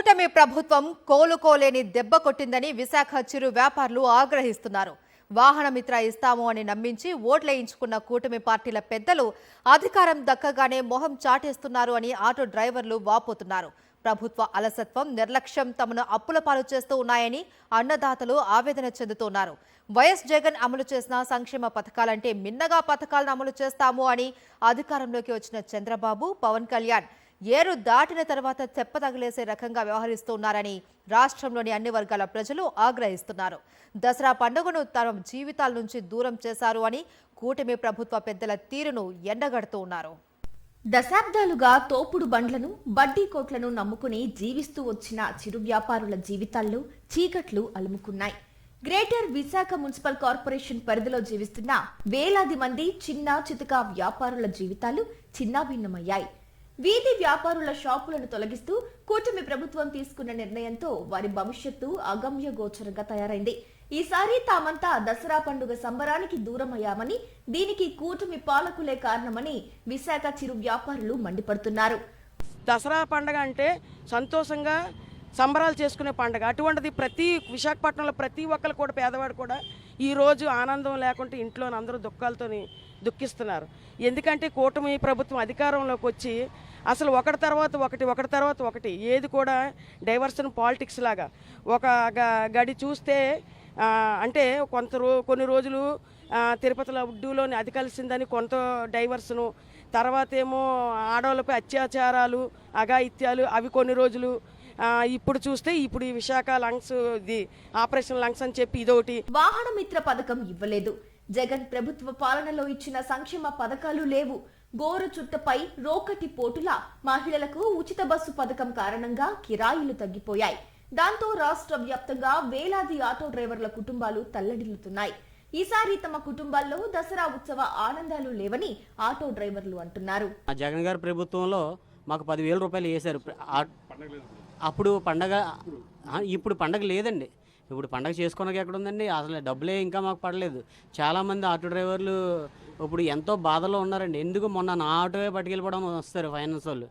కూటమి ప్రభుత్వం కోలుకోలేని దెబ్బ కొట్టిందని విశాఖ చిరు వ్యాపారులు ఆగ్రహిస్తున్నారు. వాహనమిత్ర ఇస్తాము అని నమ్మించి ఓట్లేయించుకున్న కూటమి పార్టీల పెద్దలు అధికారం దక్కగానే మొహం చాటేస్తున్నారు అని ఆటో డ్రైవర్లు వాపోతున్నారు. ప్రభుత్వ అలసత్వం, నిర్లక్ష్యం తమను అప్పుల పాలు చేస్తూ ఉన్నాయని అన్నదాతలు ఆవేదన చెందుతున్నారు. వైఎస్ జగన్ అమలు చేసిన సంక్షేమ పథకాలంటే మిన్నగా పథకాలను అమలు చేస్తాము అని అధికారంలోకి వచ్చిన చంద్రబాబు, పవన్ కళ్యాణ్ ఏరు దాటిన తర్వాత తెప్పతగిలేసే రకంగా వ్యవహరిస్తున్నారని రాష్ట్రంలోని అన్ని వర్గాల ప్రజలు ఆగ్రహిస్తున్నారు. దసరా పండుగను తమ జీవితాల నుంచి దూరం చేశారు అని కూటమి ప్రభుత్వ పెద్దల తీరును ఎండగడుతూ ఉన్నారు. దశాబ్దాలుగా తోపుడు బండ్లను, బడ్డీ కోట్లను నమ్ముకుని జీవిస్తూ వచ్చిన చిరు వ్యాపారుల జీవితాల్లో చీకట్లు అలుముకున్నాయి. గ్రేటర్ విశాఖ మున్సిపల్ కార్పొరేషన్ పరిధిలో జీవిస్తున్న వేలాది మంది చిన్న చితక వ్యాపారుల జీవితాలు చిన్నాభిన్నమయ్యాయి. వీధి వ్యాపారుల షాపులను తొలగిస్తూ కూటమి ప్రభుత్వం తీసుకున్న నిర్ణయంతో వారి భవిష్యత్తు అగమ్య గోచరంగా తయారైంది. ఈసారి తామంతా దసరా పండుగ సంబరానికి దూరమయ్యామని, దీనికి కూటమి పాలకులే కారణమని విశాఖ చిరు వ్యాపారులు మండిపడుతున్నారు. దసరా పండుగ అంటే సంతోషంగా సంబరాలు చేసుకునే పండుగ. అటువంటిది ప్రతి విశాఖపట్నంలో ప్రతి ఒక్కరు కూడా, పేదవాడు కూడా ఈరోజు ఆనందం లేకుంటే ఇంట్లో అందరూ దుఃఖాలతోని దుఃఖిస్తున్నారు. ఎందుకంటే కూటమి ప్రభుత్వం అధికారంలోకి వచ్చి అసలు ఒకటి తర్వాత ఒకటి ఏది కూడా డైవర్షన్ పాలిటిక్స్ లాగా ఒక గడి చూస్తే అంటే కొన్ని రోజులు తిరుపతిలో ఉడ్డూలోని అది కలిసిందని కొంత డైవర్షను, తర్వాత ఏమో ఆడవాళ్ళపై అత్యాచారాలు, అఘాయిత్యాలు అవి కొన్ని రోజులు. ఇప్పుడు చూస్తే ఇప్పుడు ఈ విశాఖ లంగ్స్ ఆపరేషన్ లంగ్స్ అని చెప్పి ఇదొకటి. వాహన మిత్ర పథకం ఇవ్వలేదు. జగన్ ప్రభుత్వ పాలనలో ఇచ్చిన సంక్షేమ పథకాలు లేవు. గోరు చుట్టపై రోకటి పోటులా మహిళలకు ఉచిత బస్సు పథకం కారణంగా కిరాయిలు తగ్గిపోయాయి. దాంతో రాష్ట్ర వ్యాప్తంగా వేలాది ఆటో డ్రైవర్ల కుటుంబాలు తల్లడిల్లుతున్నాయి. ఈసారి తమ కుటుంబాల్లో దసరా ఉత్సవ ఆనందాలు లేవని ఆటో డ్రైవర్లు అంటున్నారు. జగన్ గారి ప్రభుత్వంలో మాకు 10,000 రూపాయలు వేశారు. అప్పుడు పండగ, ఇప్పుడు పండగ లేదండి. ఇప్పుడు పండగ చేసుకోవడానికి ఎక్కడ ఉందండి? అసలు డబ్బులే ఇంకా మాకు పడలేదు. చాలామంది ఆటో డ్రైవర్లు ఇప్పుడు ఎంతో బాధలో ఉన్నారండి. ఎందుకు మొన్న నా ఆటోవే పట్టుకెళ్ళిపోవడం వస్తారు ఫైనాన్స్ వాళ్ళు.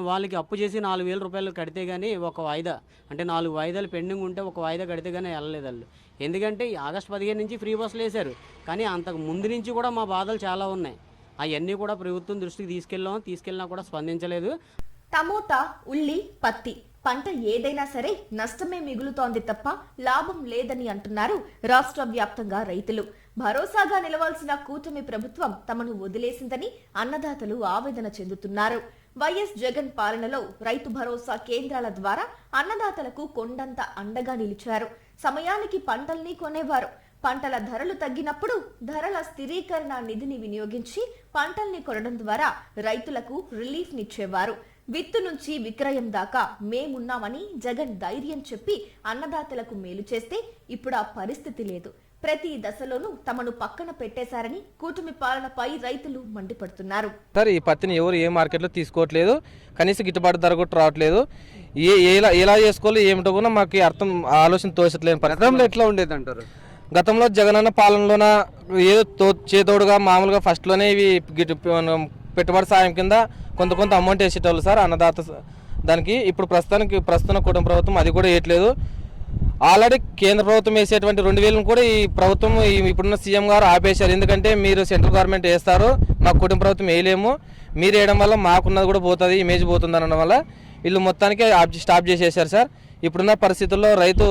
వాళ్ళకి అప్పు చేసి 4,000 రూపాయలు కడితే కానీ ఒక వాయిదా, అంటే 4 వాయిదాలు పెండింగ్ ఉంటే ఒక వాయిదా కడితే కానీ వెళ్ళలేదు వాళ్ళు. ఎందుకంటే ఆగస్టు 15 నుంచి ఫ్రీ బస్సులు వేశారు, కానీ అంతకు ముందు నుంచి కూడా మా బాధలు చాలా ఉన్నాయి. అవన్నీ కూడా ప్రభుత్వం దృష్టికి తీసుకెళ్ళినా కూడా స్పందించలేదు. టమోటా, ఉల్లి, పత్తి పంట ఏదైనా సరే నష్టమే మిగులుతోంది తప్ప లాభం లేదని అంటున్నారు రాష్ట్ర వ్యాప్తంగా రైతులు. భరోసాగా నిలవాల్సిన కూటమి ప్రభుత్వం తమను వదిలేసిందని అన్నదాతలు ఆవేదన చెందుతున్నారు. వైఎస్ జగన్ పాలనలో రైతు భరోసా కేంద్రాల ద్వారా అన్నదాతలకు కొండంత అండగా నిలిచారు. సమయానికి పంటల్ని కొనేవారు. పంటల ధరలు తగ్గినప్పుడు ధరల స్థిరీకరణ నిధిని వినియోగించి పంటల్ని కొనడం ద్వారా రైతులకు రిలీఫ్ నిచ్చేవారు. విత్తు నుంచి విక్రయం దాకా మేమున్నామని జగన్ ధైర్యం చెప్పి అన్నదాతలకు మేలు చేస్తే ఇప్పుడు ఆ పరిస్థితి లేదు. ప్రతి దశలోనూ తమను పక్కన పెట్టేశారని కూటమి పాలనపై రైతులు మండిపడుతున్నారు. సార్, ఈ పత్తిని ఎవరు ఏ మార్కెట్లో తీసుకోవట్లేదు, కనీసం గిట్టుబాటు ధర కూడా రావట్లేదు. ఎలా చేసుకోవాలి ఏమిటో కూడా మాకు ఆలోచన తోచట్లేదు. గతంలో ఎట్లా ఉండేది అంటారు? గతంలో జగనన్న పాలనలోన ఏదో చేతోడుగా మామూలుగా ఫస్ట్లోనే ఇవి పెట్టుబడి సాయం కింద కొంత అమౌంట్ వేసేటోళ్ళు సార్ అన్నదాత దానికి. ఇప్పుడు ప్రస్తుతం కుటుంబ ప్రభుత్వం అది కూడా వేయట్లేదు. ఆల్రెడీ కేంద్ర ప్రభుత్వం వేసేటువంటి 2,000 కూడా ఈ ప్రభుత్వం ఇప్పుడున్న సీఎం గారు ఆపేశారు. ఎందుకంటే మీరు సెంట్రల్ గవర్నమెంట్ వేస్తారు, మాకు కుటుంబ ప్రభుత్వం వేయలేము, మీరు వేయడం వల్ల మాకున్నది కూడా పోతుంది, ఇమేజ్ పోతుంది అనడం వల్ల వీళ్ళు మొత్తానికి స్టాప్ చేసేసారు సార్. ఇప్పుడున్న పరిస్థితుల్లో రైతు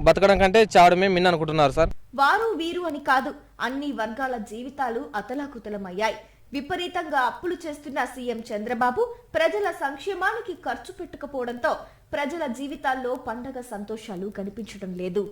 బతకడం కంటే చావడమే మిన్న అనుకుంటున్నారు సార్. వారు వీరు అని కాదు, అన్ని వర్గాల జీవితాలు అతలాకుతలమయ్యాయి. విపరీతంగా అప్పులు చేస్తున్న సీఎం చంద్రబాబు ప్రజల సంక్షేమానికి ఖర్చు పెట్టకపోవడంతో ప్రజల జీవితాల్లో పండగ సంతోషాలు కనిపించడం లేదు.